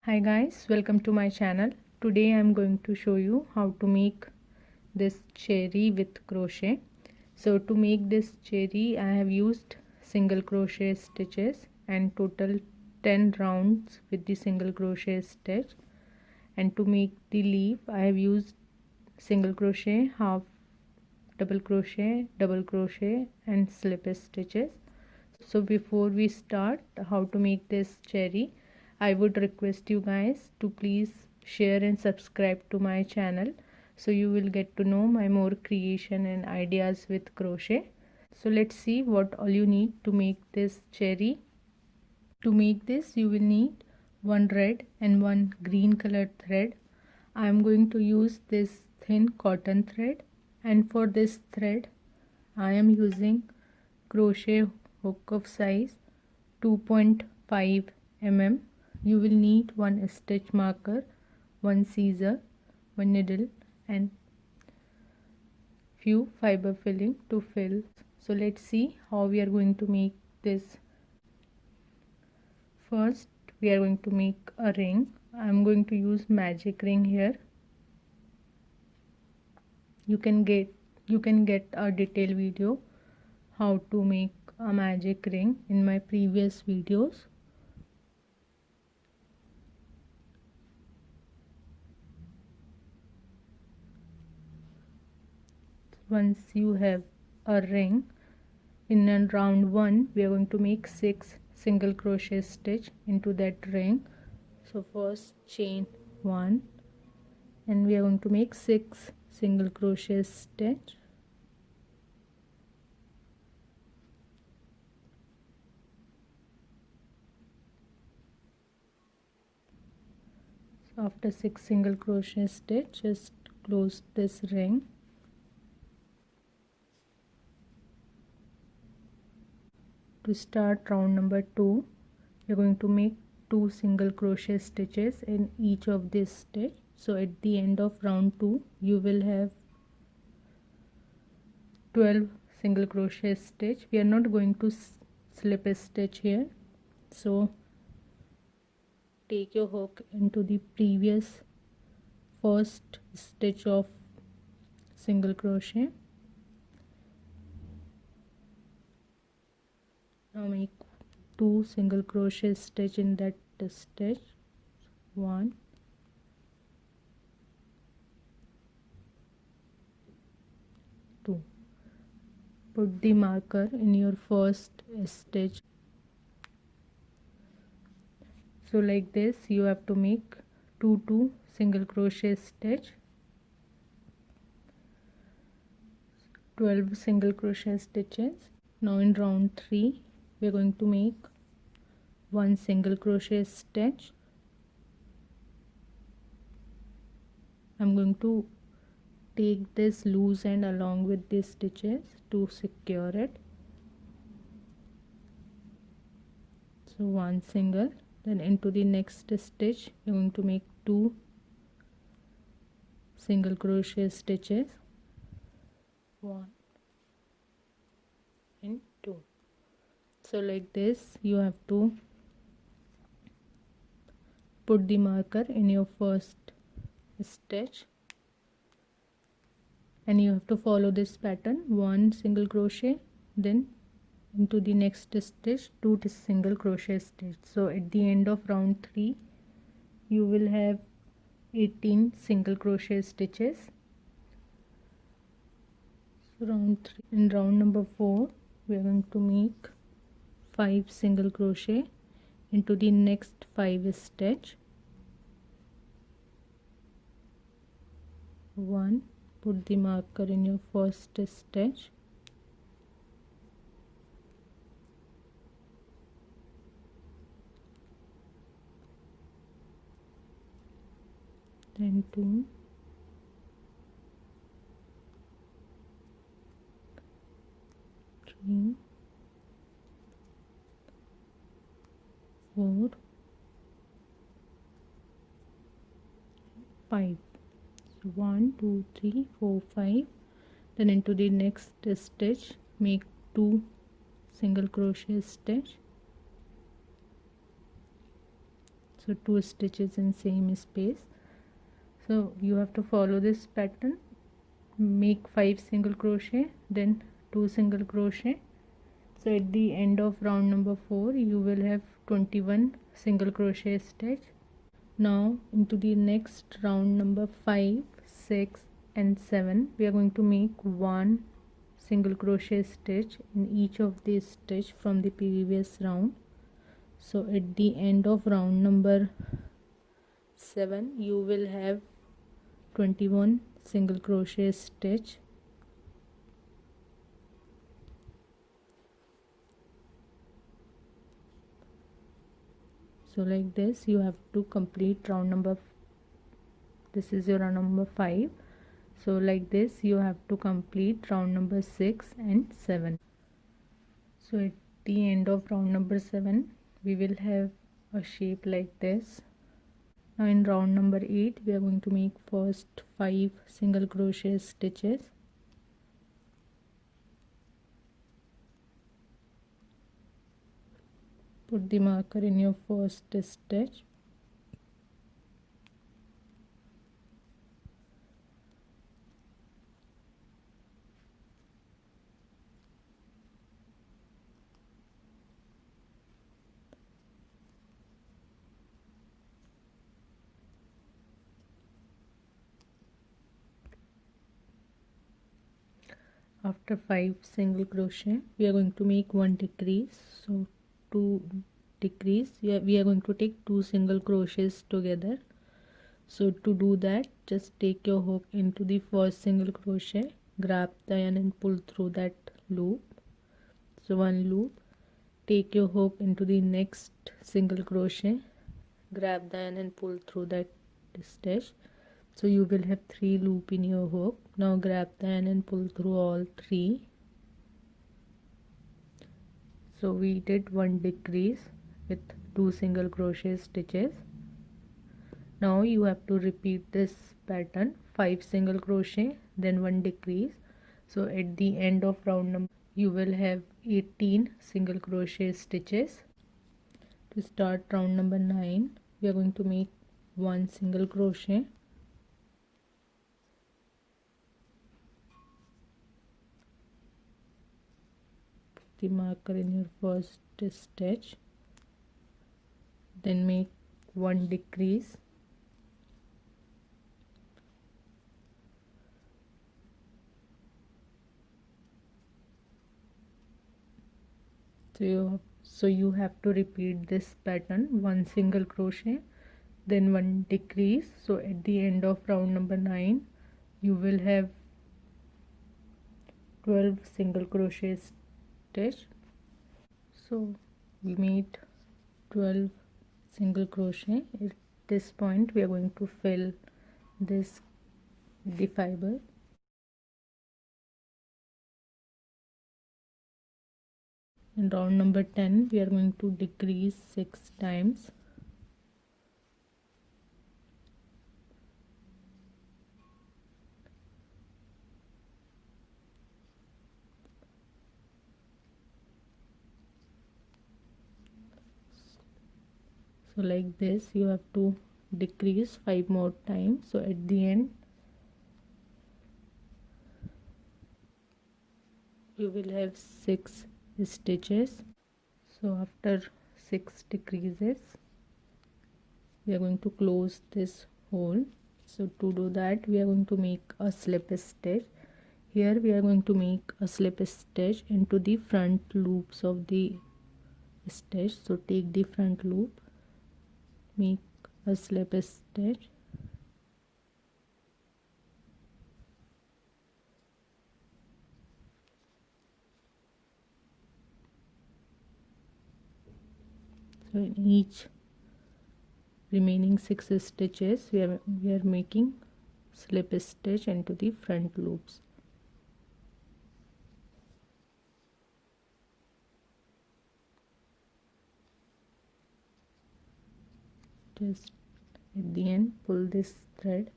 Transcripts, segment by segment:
Hi guys, welcome to my channel. Today I am going to show you how to make this cherry with crochet. So to make this cherry I have used single crochet stitches and total 10 rounds with the single crochet stitch. And to make the leaf I have used single crochet, half double crochet and slip stitches. So before we start how to make this cherry, I would request you guys to please share and subscribe to my channel so you will get to know my more creation and ideas with crochet. So let's see what all you need to make this cherry. To make this you will need one red and one green colored thread. I am going to use this thin cotton thread, and for this thread I am using crochet hook of size 2.5 mm. You will need one stitch marker, one scissor, one needle and few fiber filling to fill. So let's see how we are going to make this. First we are going to make a ring. I am going to use magic ring here. You can get a detailed video how to make a magic ring in my previous videos. Once you have a ring, in round 1 we are going to make 6 single crochet stitch into that ring. So first chain 1 and we are going to make 6 single crochet stitch. So after 6 single crochet stitch, just close this ring. To start round number 2, we are going to make 2 single crochet stitches in each of this stitch. So at the end of round 2 you will have 12 single crochet stitch. We are not going to slip a stitch here, so take your hook into the previous first stitch of single crochet. Now make 2 single crochet stitch in that stitch. 1, 2. Put the marker in your first stitch. So like this you have to make 2 single crochet stitch, 12 single crochet stitches. Now in round 3 we are going to make 1 single crochet stitch. I'm going to take this loose end along with these stitches to secure it. So 1 single, then into the next stitch you're going to make 2 single crochet stitches, 1 and 2. So like this you have to put the marker in your first stitch and you have to follow this pattern. 1 single crochet, then into the next stitch 2 single crochet stitch. So at the end of round 3 you will have 18 single crochet stitches. So in round number 4 we are going to make 5 single crochet into the next 5 stitch. 1, put the marker in your first stitch, then 2, 3, 4, 5. So 1, 2, 3, 4, 5. Then into the next stitch make 2 single crochet stitch. so 2 stitches in same space. So you have to follow this pattern, make 5 single crochet, then 2 single crochet. So at the end of round number 4 you will have 21 single crochet stitch. Now into the next round number 5, 6 and 7 we are going to make 1 single crochet stitch in each of these stitch from the previous round. So at the end of round number 7 you will have 21 single crochet stitch. So like this you have to complete round number, this is your round number 5. So like this you have to complete round number 6 and 7. So at the end of round number 7 we will have a shape like this. Now in round number 8 we are going to make first 5 single crochet stitches. Put the marker in your first stitch. After 5 single crochet we are going to make 1 decrease. So 2 decrease, we are going to take 2 single crochets together. So to do that, just take your hook into the first single crochet, grab the yarn and pull through that loop. So 1 loop, take your hook into the next single crochet, grab the yarn and pull through that stitch. So you will have 3 loop in your hook. Now grab the yarn and pull through all 3. So we did 1 decrease with 2 single crochet stitches. Now you have to repeat this pattern, 5 single crochet then 1 decrease. So at the end of round number you will have 18 single crochet stitches. To start round number 9 we are going to make 1 single crochet. Put the marker in your first stitch, then make 1 decrease. So you have to repeat this pattern, 1 single crochet then 1 decrease. So at the end of round number 9 you will have 12 single crochet stitch. So we made 12 single crochet. At this point we are going to fill this with the fiber. In round number 10 we are going to decrease 6 times. So like this you have to decrease 5 more times. So at the end you will have 6 stitches. So after 6 decreases we are going to close this hole. So to do that we are going to make a slip stitch. Here we are going to make a slip stitch into the front loops of the stitch. So take the front loop, make a slip stitch, so in each remaining 6 stitches we are making slip stitch into the front loops. Just at the end pull this thread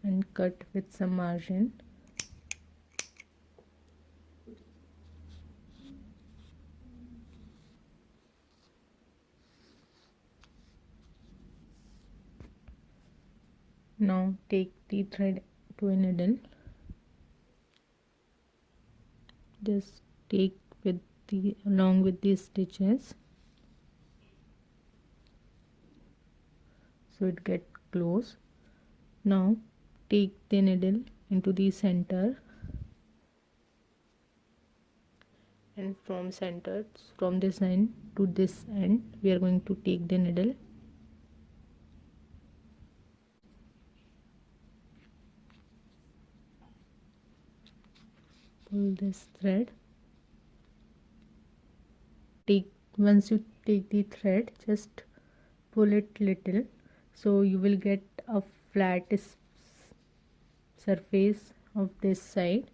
and cut with some margin. Now take the thread to a needle, just take with the along with these stitches so it get close. Now take the needle into the center, and from center, from this end to this end, we are going to take the needle, pull this thread, once you take the thread, just pull it little so you will get a flat surface of this side.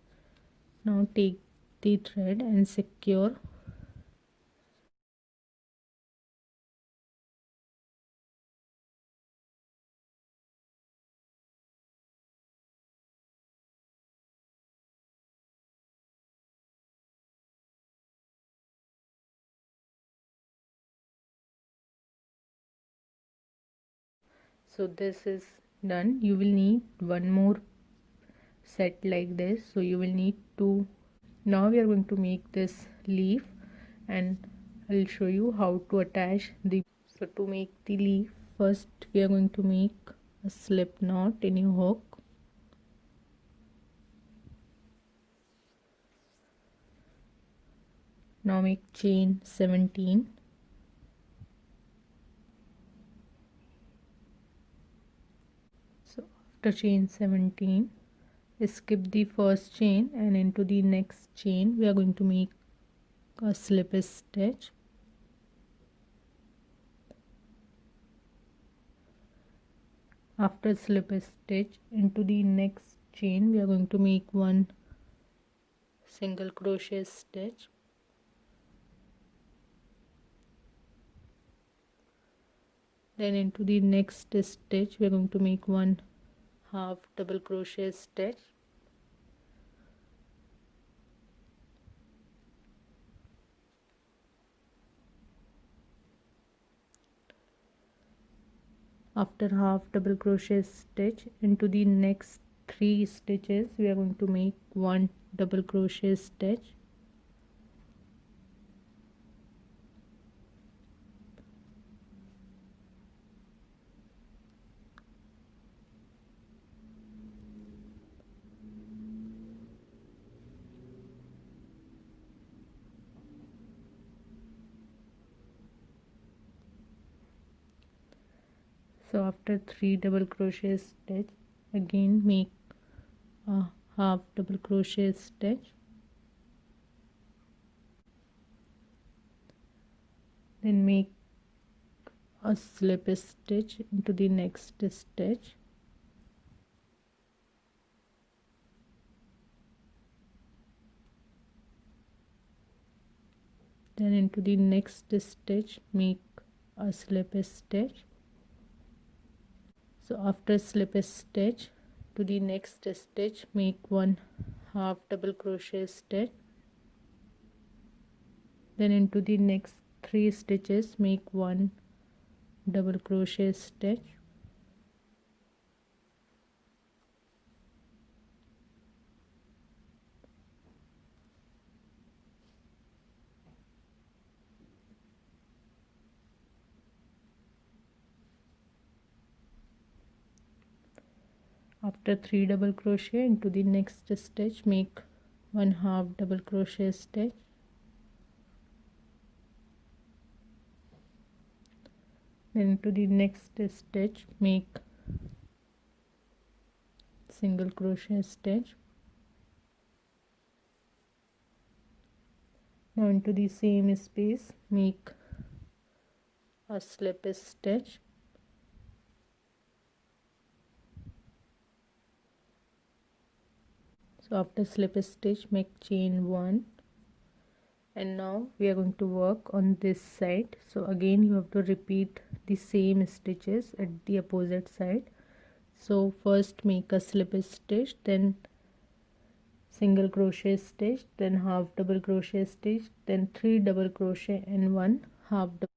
Now take the thread and secure. So this is done. You will need one more set like this, so you will need to. Now we are going to make this leaf, and I'll show you how to attach the. So to make the leaf, first we are going to make a slip knot in your hook. Now make chain 17. So after chain 17, skip the first chain, and into the next chain we are going to make a slip stitch. After slip stitch, into the next chain we are going to make one single crochet stitch. Then into the next stitch we are going to make one half double crochet stitch. After half double crochet stitch, into the next 3 stitches we are going to make one double crochet stitch. So after 3 double crochet stitch, again make a half double crochet stitch, then make a slip stitch into the next stitch, then into the next stitch make a slip stitch. So after slip stitch, to the next stitch make one half double crochet stitch, then into the next 3 stitches make one double crochet stitch. After 3 double crochet, into the next stitch make one half double crochet stitch, then into the next stitch make single crochet stitch. Now into the same space make a slip stitch, so after slip stitch make chain 1, and now we are going to work on this side. So again you have to repeat the same stitches at the opposite side. So first make a slip stitch, then single crochet stitch, then half double crochet stitch, then 3 double crochet and one half double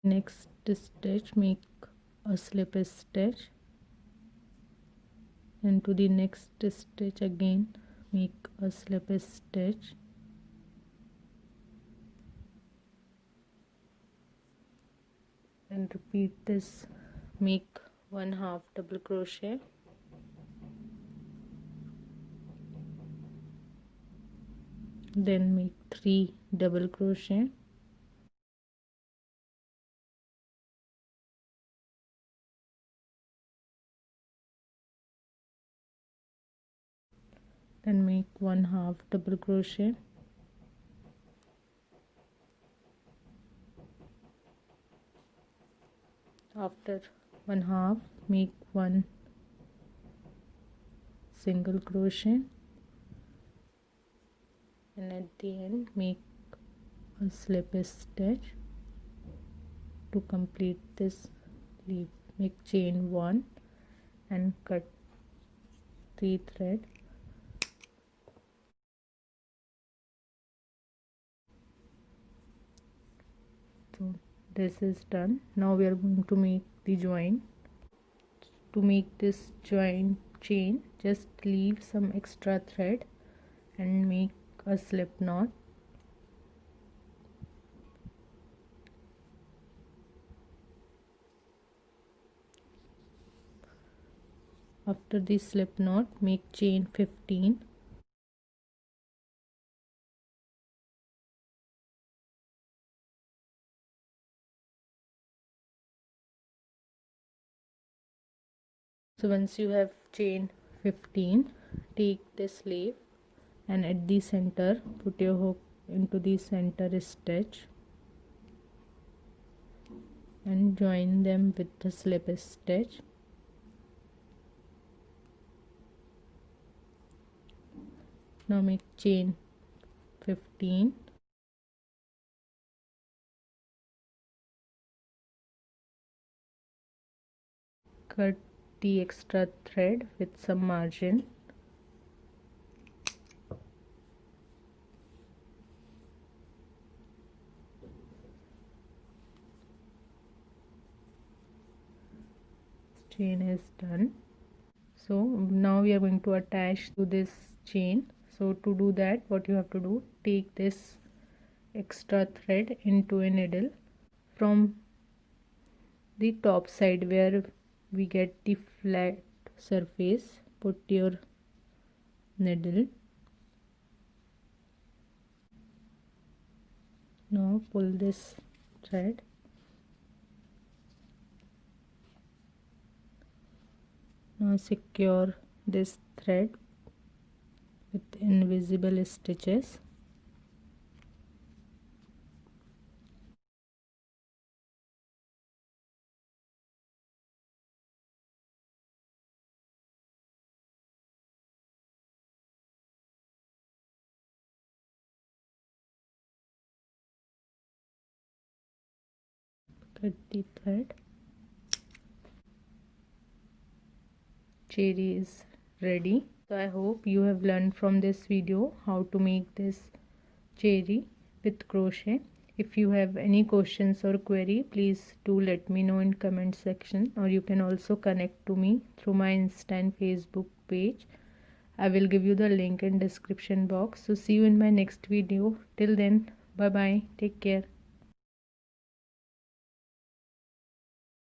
Next stitch, make a slip stitch, and to the next stitch again make a slip stitch, and repeat this. Make 1/2 double crochet, then make 3 double crochet, then make 1/2 double crochet, after 1/2 make 1 single crochet, and at the end make a slip stitch to complete this leaf. Make chain 1 and cut 3 thread. So this is done. Now we are going to make the join. To make this join chain, just leave some extra thread and make a slip knot. After the slip knot, make chain 15. So once you have chain 15, take this leaf and at the center put your hook into the center stitch and join them with the slip stitch. Now make chain 15, cut the extra thread with some margin, chain is done. So now we are going to attach to this chain. So to do that, what you have to do, take this extra thread into a needle from the top side where we get the flat surface. Put your needle. Now pull this thread. Now secure this thread with invisible stitches. Cut the thread. Cherry is ready. So I hope you have learned from this video how to make this cherry with crochet. If you have any questions or query, please do let me know in comment section, or you can also connect to me through my Insta and Facebook page. I will give you the link in description box. So see you in my next video. Till then, bye bye. Take care.